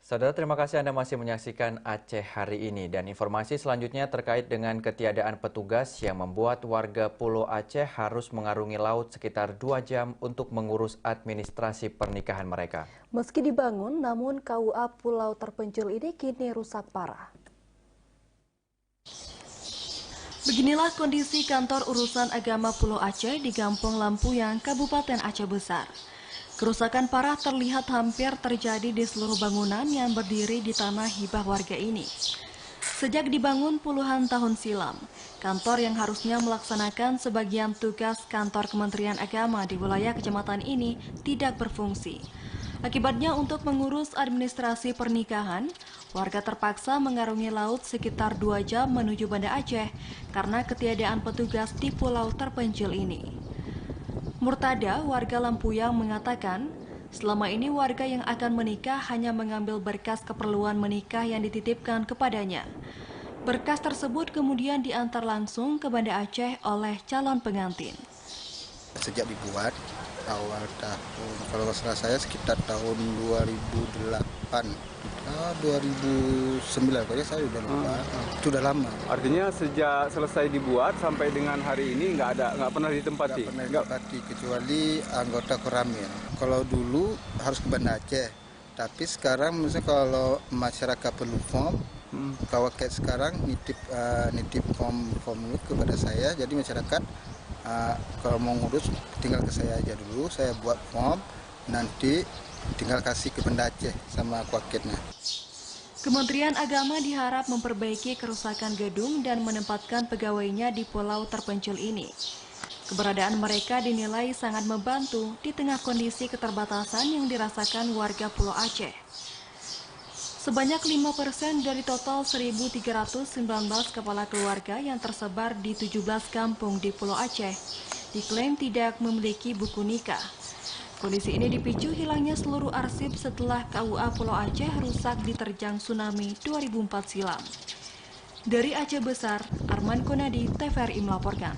Saudara, terima kasih Anda masih menyaksikan Aceh hari ini. Dan informasi selanjutnya terkait dengan ketiadaan petugas yang membuat warga Pulau Aceh harus mengarungi laut sekitar 2 jam untuk mengurus administrasi pernikahan mereka. Meski dibangun, namun KUA Pulau terpencil ini kini rusak parah. Beginilah kondisi kantor urusan agama Pulau Aceh di Gampong Lampuyang, Kabupaten Aceh Besar. Kerusakan parah terlihat hampir terjadi di seluruh bangunan yang berdiri di tanah hibah warga ini. Sejak dibangun puluhan tahun silam, kantor yang harusnya melaksanakan sebagian tugas kantor Kementerian Agama di wilayah kecamatan ini tidak berfungsi. Akibatnya untuk mengurus administrasi pernikahan, warga terpaksa mengarungi laut sekitar 2 jam menuju Banda Aceh karena ketiadaan petugas di pulau terpencil ini. Murtada, warga Lampuyang mengatakan, selama ini warga yang akan menikah hanya mengambil berkas keperluan menikah yang dititipkan kepadanya. Berkas tersebut kemudian diantar langsung ke Banda Aceh oleh calon pengantin. Sejak dibuat awal tahun, kalau nggak salah saya sekitar tahun 2008, 2009, kayaknya saya udah lupa. Itu udah lama. Artinya sejak selesai dibuat sampai dengan hari ini nggak pernah ditempati? Nggak pernah ditempati, kecuali anggota Koramil. Kalau dulu harus ke Banda Aceh, tapi sekarang misalnya kalau masyarakat perlu form, Kawaket sekarang nitip form itu kepada saya, jadi masyarakat kalau mau ngurus tinggal ke saya aja dulu, saya buat form, nanti tinggal kasih ke Banda Aceh sama Kawaketnya. Kementerian Agama diharap memperbaiki kerusakan gedung dan menempatkan pegawainya di pulau terpencil ini. Keberadaan mereka dinilai sangat membantu di tengah kondisi keterbatasan yang dirasakan warga Pulau Aceh. Sebanyak 5% dari total 1.319 kepala keluarga yang tersebar di 17 kampung di Pulau Aceh diklaim tidak memiliki buku nikah. Kondisi ini dipicu hilangnya seluruh arsip setelah KUA Pulau Aceh rusak diterjang tsunami 2004 silam. Dari Aceh Besar, Arman Konadi, TVRI melaporkan.